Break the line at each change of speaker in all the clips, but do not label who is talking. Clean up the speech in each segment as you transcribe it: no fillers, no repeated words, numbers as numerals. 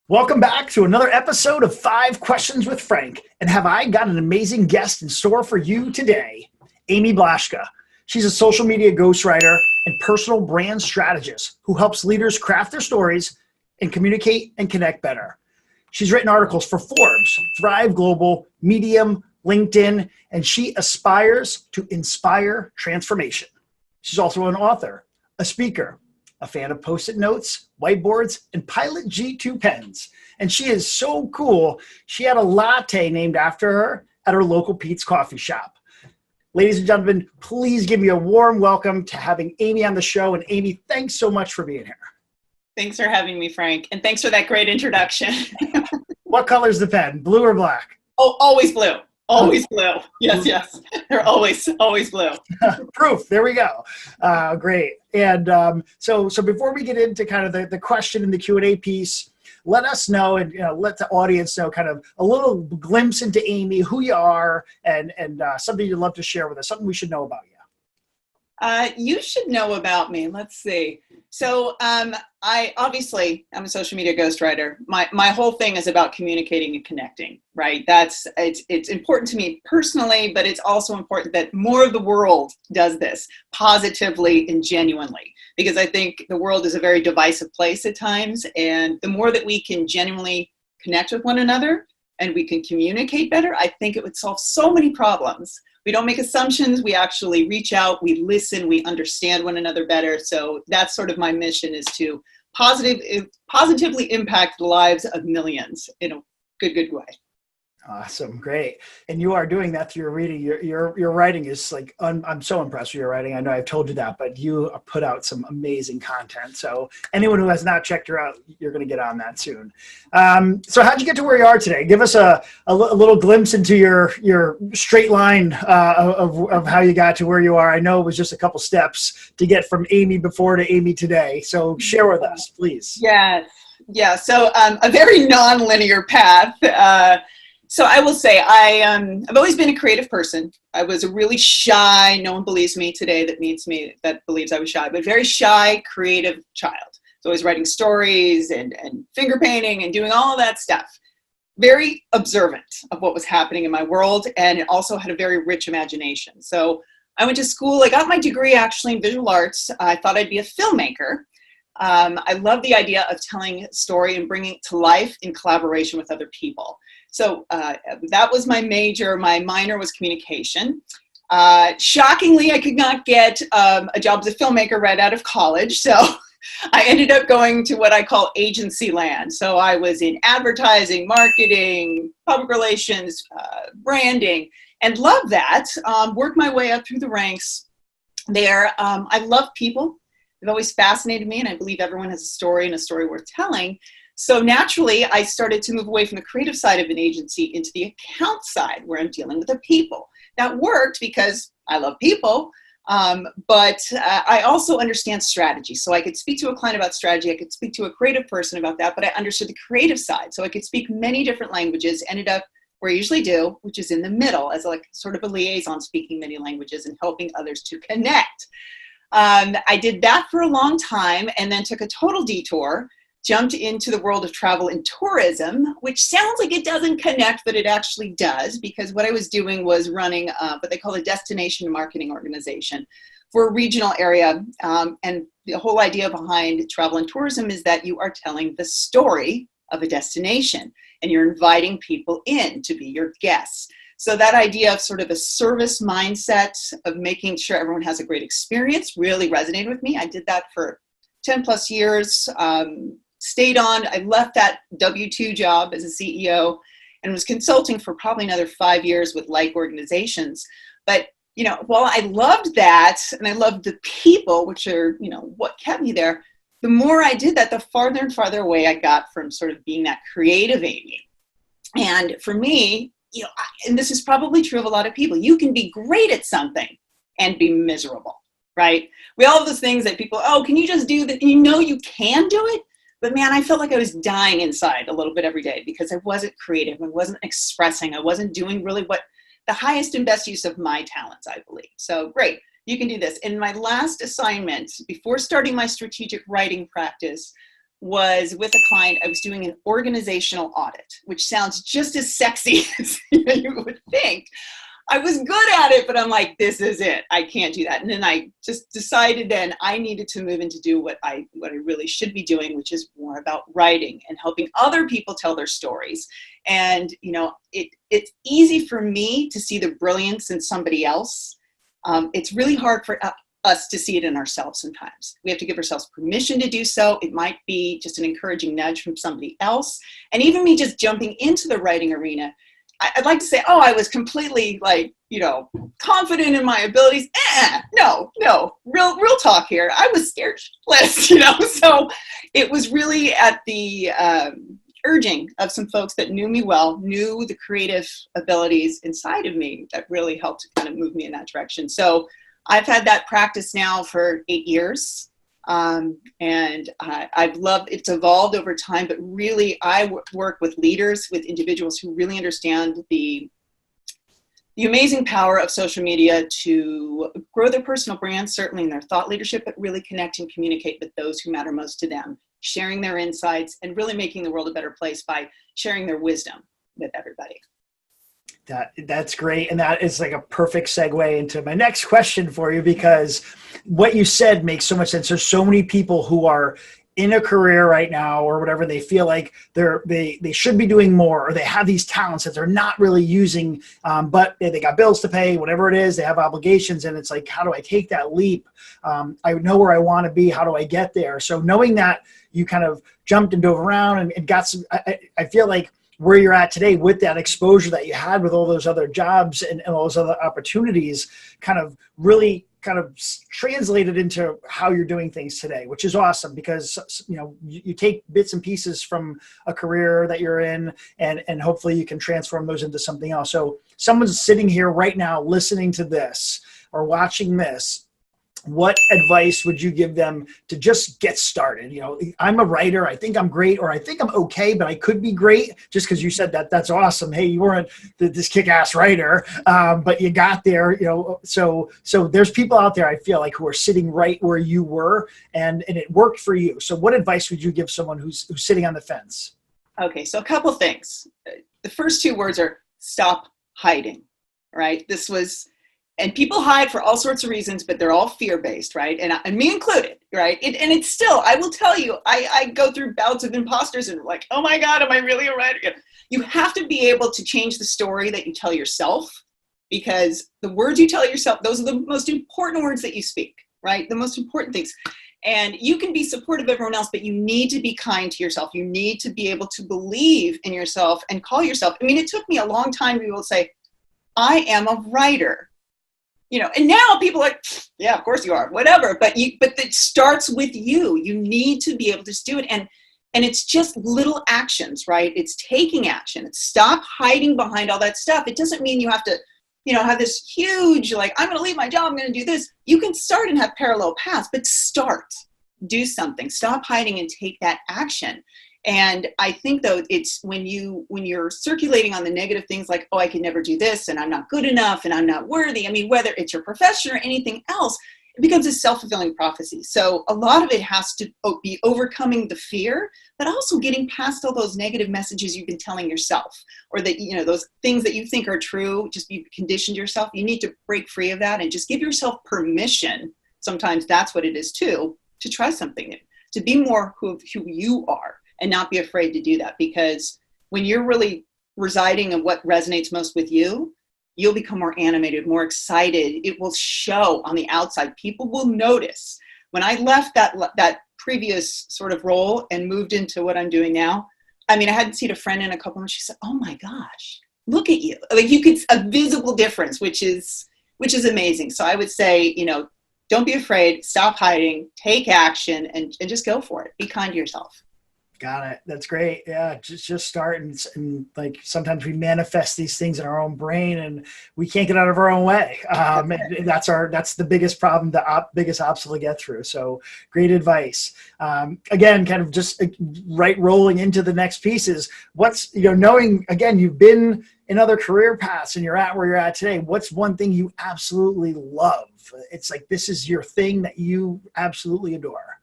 Welcome back to another episode of 5 Questions with Frank. And have I got an amazing guest in store for you today? Amy Blaschka. She's a social media ghostwriter and personal brand strategist who helps leaders craft their stories and communicate and connect better. She's written articles for Forbes, Thrive Global, Medium, LinkedIn, and she aspires to inspire transformation. She's also an author, a speaker, a fan of Post-it notes, whiteboards, and Pilot G2 pens. And she is so cool, she had a latte named after her at her local Pete's coffee shop. Ladies and gentlemen, please give me a warm welcome to having Amy on the show. And Amy, thanks so much for being here.
Thanks for having me, Frank. And thanks for that great introduction.
What color is the pen, blue or black?
Oh, always blue. Always blue. Yes. They're always blue.
Proof. There we go. Great. And so before we get into kind of the question and the Q&A piece, let us know and let the audience know kind of a little glimpse into Amy, who you are, and something you'd love to share with us, something we should know about you.
You should know about me. Let's see. So I'm a social media ghostwriter. My whole thing is about communicating and connecting, right? It's important to me personally, but it's also important that more of the world does this positively and genuinely, because I think the world is a very divisive place at times. And the more that we can genuinely connect with one another and we can communicate better, I think it would solve so many problems. We don't make assumptions. We actually reach out, we listen, we understand one another better. So that's sort of my mission, is to positively impact the lives of millions in a good way.
Awesome. Great. And you are doing that through your reading. Your writing is like, I'm so impressed with your writing. I know I've told you that, but you put out some amazing content. So anyone who has not checked her out, you're going to get on that soon. So how'd you get to where you are today? Give us a little glimpse into your straight line of how you got to where you are. I know it was just a couple steps to get from Amy before to Amy today. So share with us, please.
Yeah. So a very non-linear path. So I will say I've always been a creative person. I was a really shy, no one believes me today that meets me, that believes I was shy, but very shy, creative child. So I was writing stories and finger painting and doing all of that stuff. Very observant of what was happening in my world, and also had a very rich imagination. So I went to school. I got my degree actually in visual arts. I thought I'd be a filmmaker. I love the idea of telling a story and bringing it to life in collaboration with other people. So that was my major. My minor was communication. Shockingly, I could not get a job as a filmmaker right out of college. So I ended up going to what I call agency land. So I was in advertising, marketing, public relations, branding, and loved that. Worked my way up through the ranks there. I love people. They've always fascinated me, and I believe everyone has a story and a story worth telling. So naturally, I started to move away from the creative side of an agency into the account side, where I'm dealing with the people. That worked because I love people, but I also understand strategy. So I could speak to a client about strategy. I could speak to a creative person about that, but I understood the creative side. So I could speak many different languages, ended up where I usually do, which is in the middle, as like sort of a liaison, speaking many languages and helping others to connect. I did that for a long time, and then took a total detour, jumped into the world of travel and tourism, which sounds like it doesn't connect, but it actually does, because what I was doing was running what they call a destination marketing organization for a regional area. And the whole idea behind travel and tourism is that you are telling the story of a destination, and you're inviting people in to be your guests. So that idea of sort of a service mindset of making sure everyone has a great experience really resonated with me. I did that for 10 plus years. Stayed on. I left that W-2 job as a CEO and was consulting for probably another 5 years with like organizations. But, while I loved that and I loved the people, which are, what kept me there, the more I did that, the farther and farther away I got from sort of being that creative Amy. And for me, and this is probably true of a lot of people, you can be great at something and be miserable, right? We all have those things that people, can you just do that? You can do it. But man, I felt like I was dying inside a little bit every day because I wasn't creative. I wasn't expressing. I wasn't doing really what the highest and best use of my talents, I believe. So great, you can do this. In my last assignment, before starting my strategic writing practice, was with a client. I was doing an organizational audit, which sounds just as sexy as you would think. I was good at it, but I'm like, this is it. I can't do that. And then I just decided then I needed to move into do what I really should be doing, which is more about writing and helping other people tell their stories. And, it's easy for me to see the brilliance in somebody else. It's really hard for us to see it in ourselves sometimes. We have to give ourselves permission to do so. It might be just an encouraging nudge from somebody else. And even me just jumping into the writing arena, I'd like to say, oh, I was completely confident in my abilities. No, real talk here. I was scared shitless, So it was really at the urging of some folks that knew me well, knew the creative abilities inside of me that really helped kind of move me in that direction. So I've had that practice now for 8 years. And I've loved, it's evolved over time, but really I work with leaders, with individuals who really understand the amazing power of social media to grow their personal brand, certainly in their thought leadership, but really connect and communicate with those who matter most to them, sharing their insights and really making the world a better place by sharing their wisdom with everybody.
That's great. And that is like a perfect segue into my next question for you, because what you said makes so much sense. There's so many people who are in a career right now or whatever, they feel like they should be doing more, or they have these talents that they're not really using, but they got bills to pay, whatever it is, they have obligations. And it's like, how do I take that leap? I know where I want to be. How do I get there? So knowing that you kind of jumped and dove around and got some, I feel like where you're at today with that exposure that you had with all those other jobs and all those other opportunities kind of really kind of translated into how you're doing things today, which is awesome, because, you take bits and pieces from a career that you're in and hopefully you can transform those into something else. So someone's sitting here right now listening to this or watching this. What advice would you give them to just get started? I'm a writer. I think I'm great, or I think I'm okay, but I could be great. Just because you said that, that's awesome. Hey, you weren't this kick-ass writer, but you got there. So there's people out there, I feel like, who are sitting right where you were, and it worked for you. So what advice would you give someone who's sitting on the fence?
Okay, so a couple things. The first two words are stop hiding. Right? And people hide for all sorts of reasons, but they're all fear-based, right? And me included, right? And it's still, I will tell you, I go through bouts of imposters and like, oh my God, am I really a writer? You have to be able to change the story that you tell yourself, because the words you tell yourself, those are the most important words that you speak, right? The most important things. And you can be supportive of everyone else, but you need to be kind to yourself. You need to be able to believe in yourself and call yourself. I mean, it took me a long time to be able to say, I am a writer. And now people are like, yeah, of course you are, whatever. But it starts with you. You need to be able to do it. And it's just little actions, right? It's taking action. It's stop hiding behind all that stuff. It doesn't mean you have to, have this huge, like, I'm going to leave my job, I'm going to do this. You can start and have parallel paths, but do something, stop hiding and take that action. And I think, though, it's when you're circulating on the negative things like, oh, I can never do this, and I'm not good enough, and I'm not worthy. I mean, whether it's your profession or anything else, it becomes a self-fulfilling prophecy. So a lot of it has to be overcoming the fear, but also getting past all those negative messages you've been telling yourself, or that, those things that you think are true, just you've conditioned yourself. You need to break free of that and just give yourself permission. Sometimes that's what it is too, to try something new, to be more who you are. And not be afraid to do that, because when you're really residing in what resonates most with you, you'll become more animated, more excited. It will show on the outside. People will notice. When I left that previous sort of role and moved into what I'm doing now, I mean, I hadn't seen a friend in a couple months. She said, oh my gosh, look at you. Like, you could, a visible difference, which is amazing. So I would say, don't be afraid, stop hiding, take action, and just go for it. Be kind to yourself.
Got it. That's great. Yeah. Just start and like sometimes we manifest these things in our own brain and we can't get out of our own way. And that's the biggest problem, the biggest obstacle to get through. So great advice. Again, kind of just rolling into the next pieces. What's, knowing, again, you've been in other career paths and you're at where you're at today. What's one thing you absolutely love? It's like, this is your thing that you absolutely adore.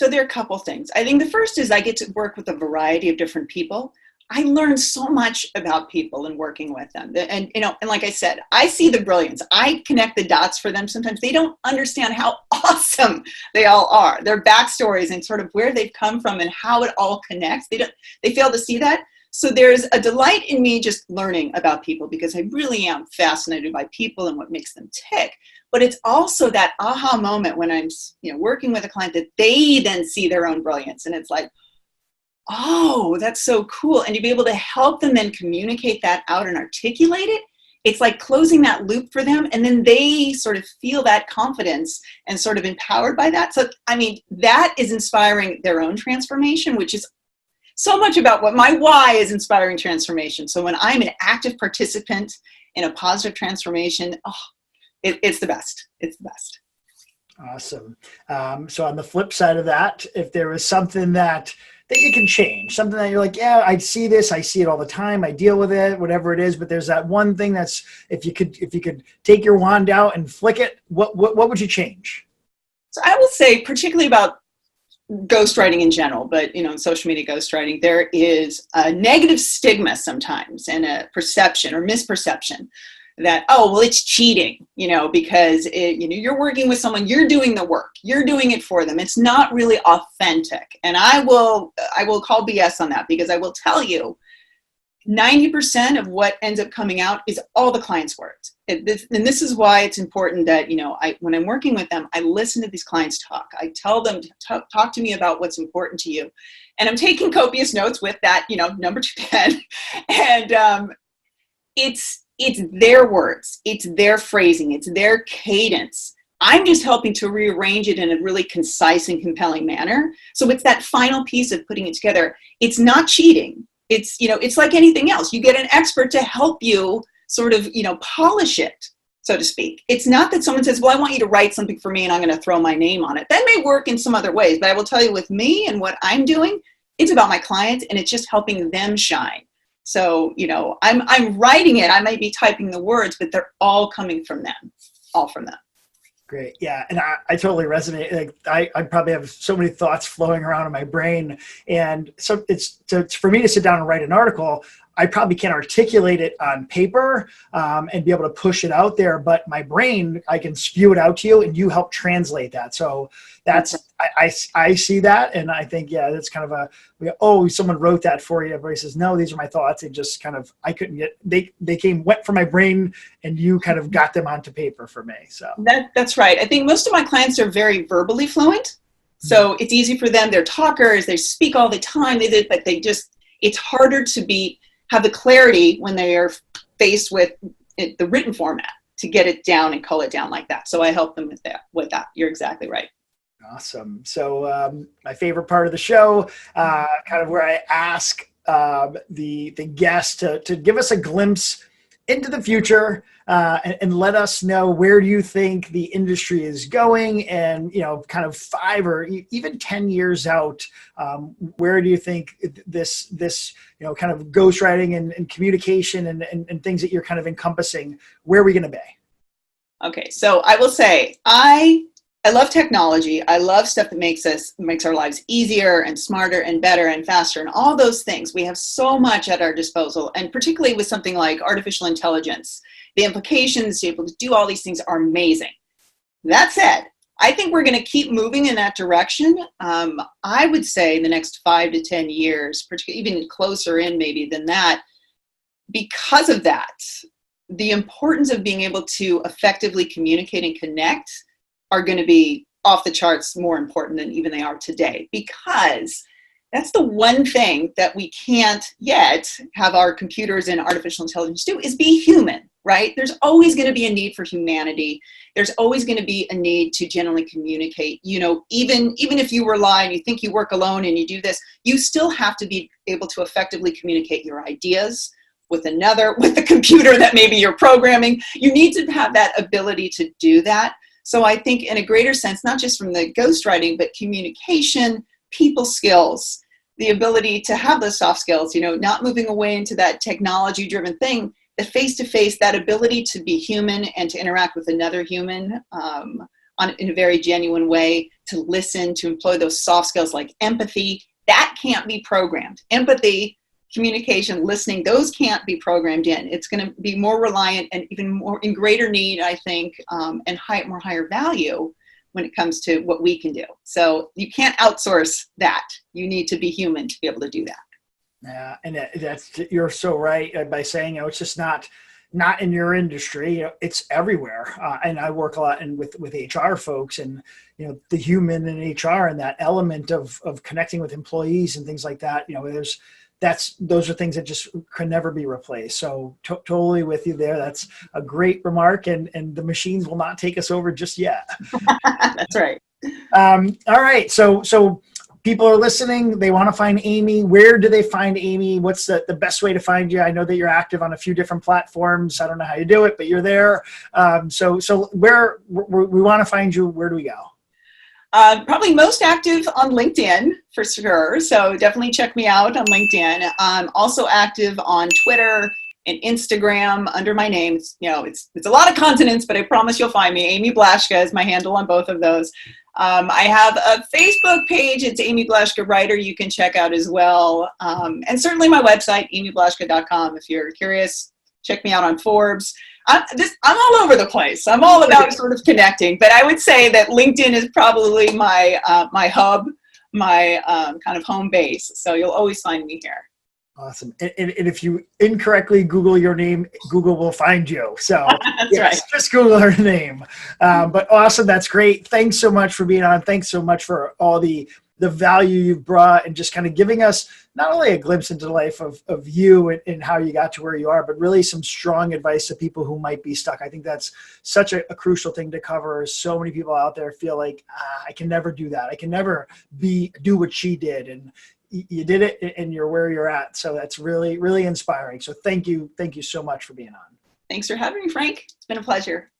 So there are a couple things. I think the first is I get to work with a variety of different people. I learn so much about people and working with them. And, and like I said, I see the brilliance. I connect the dots for them. Sometimes they don't understand how awesome they all are, their backstories and sort of where they've come from and how it all connects. They fail to see that. So there's a delight in me just learning about people because I really am fascinated by people and what makes them tick. But it's also that aha moment when I'm, working with a client that they then see their own brilliance. And it's like, oh, that's so cool. And to be able to help them then communicate that out and articulate it, it's like closing that loop for them. And then they sort of feel that confidence and sort of empowered by that. So, that is inspiring their own transformation, which is so much about what my why is inspiring transformation. So when I'm an active participant in a positive transformation, it's the best. It's the best.
Awesome. So on the flip side of that, if there was something that you can change, something that you're like, yeah, I see this, I see it all the time, I deal with it, whatever it is, but there's that one thing that's, if you could take your wand out and flick it, what would you change?
So I will say, particularly about ghostwriting in general, but social media ghostwriting, there is a negative stigma sometimes and a perception or misperception that, it's cheating, because you're working with someone, you're doing the work, you're doing it for them. It's not really authentic. And I will call BS on that, because I will tell you 90% of what ends up coming out is all the client's words. And this is why it's important that, when I'm working with them, I listen to these clients talk. I tell them to talk to me about what's important to you. And I'm taking copious notes with that, number 2 pen. And it's their words, it's their phrasing, it's their cadence. I'm just helping to rearrange it in a really concise and compelling manner. So it's that final piece of putting it together. It's not cheating. It's, it's like anything else. You get an expert to help you sort of, polish it, so to speak. It's not that someone says, well, I want you to write something for me and I'm going to throw my name on it. That may work in some other ways, but I will tell you, with me and what I'm doing, it's about my clients and it's just helping them shine. So, I'm writing it. I might be typing the words, but they're all coming from them, all from them.
Great. Yeah. And I totally resonate. Like I probably have so many thoughts flowing around in my brain. And so for me to sit down and write an article, I probably can't articulate it on paper and be able to push it out there, but my brain, I can spew it out to you and you help translate that. So that's, I see that. And I think, yeah, that's kind of someone wrote that for you. Everybody says, no, these are my thoughts. It just kind of, I couldn't get, they went from my brain and you kind of got them onto paper for me. So
that's right. I think most of my clients are very verbally fluent. So it's easy for them. They're talkers. They speak all the time. But it's harder to have the clarity when they are faced with the written format to get it down and cull it down like that. So I help them with that. You're exactly right.
Awesome. So my favorite part of the show, kind of where I ask the guest to give us a glimpse into the future and let us know where do you think the industry is going, and kind of 5 or even 10 years out, where do you think this kind of ghostwriting and communication and things that you're kind of encompassing, where are we going to be?
Okay, so I will say I love technology. I love stuff that makes our lives easier and smarter and better and faster and all those things. We have so much at our disposal, and particularly with something like artificial intelligence, the implications to be able to do all these things are amazing. That said, I think we're going to keep moving in that direction. I would say in the next 5 to 10 years, particularly even closer in maybe than that, because of that, the importance of being able to effectively communicate and connect are going to be off the charts more important than even they are today, because that's the one thing that we can't yet have our computers and artificial intelligence do, is be human, right? There's always going to be a need for humanity. There's always going to be a need to generally communicate. Even if you rely and you think you work alone and you do this, you still have to be able to effectively communicate your ideas with the computer that maybe you're programming. You need to have that ability to do that. So I think in a greater sense, not just from the ghostwriting, but communication, people skills, the ability to have those soft skills, not moving away into that technology-driven thing, the face-to-face, that ability to be human and to interact with another human. in a very genuine way, to listen, to employ those soft skills like empathy. That can't be programmed. Empathy, communication, listening, those can't be programmed in. It's going to be more reliant and even more in greater need, I think, and higher value when it comes to what we can do. So you can't outsource that. You need to be human to be able to do that.
Yeah, and that's, you're so right by saying, it's just not in your industry. It's everywhere. And I work a lot with HR folks, and the human in HR and that element of connecting with employees and things like that. Those are things that just can never be replaced. So totally with you there. That's a great remark, and the machines will not take us over just yet.
That's right.
All right. So people are listening. They want to find Amy. Where do they find Amy? What's the best way to find you? I know that you're active on a few different platforms. I don't know how you do it, but you're there. So where we want to find you, where do we go?
Probably most active on LinkedIn for sure. So definitely check me out on LinkedIn. I'm also active on Twitter and Instagram under my name. It's a lot of consonants, but I promise you'll find me. Amy Blaschka is my handle on both of those. I have a Facebook page. It's Amy Blaschka Writer. You can check out as well. And certainly my website, amyblaschka.com. If you're curious, check me out on Forbes. I'm all over the place. I'm all about sort of connecting, but I would say that LinkedIn is probably my hub, my kind of home base. So you'll always find me here.
Awesome. And if you incorrectly Google your name, Google will find you. So
That's right.
Just Google her name. But awesome. That's great. Thanks so much for being on. Thanks so much for all the value you've brought, and just kind of giving us not only a glimpse into the life of you and how you got to where you are, but really some strong advice to people who might be stuck. I think that's such a crucial thing to cover. So many people out there feel like, I can never do that. I can never do what she did. And you did it, and you're where you're at. So that's really, really inspiring. So thank you. Thank you so much for being on.
Thanks for having me, Frank. It's been a pleasure.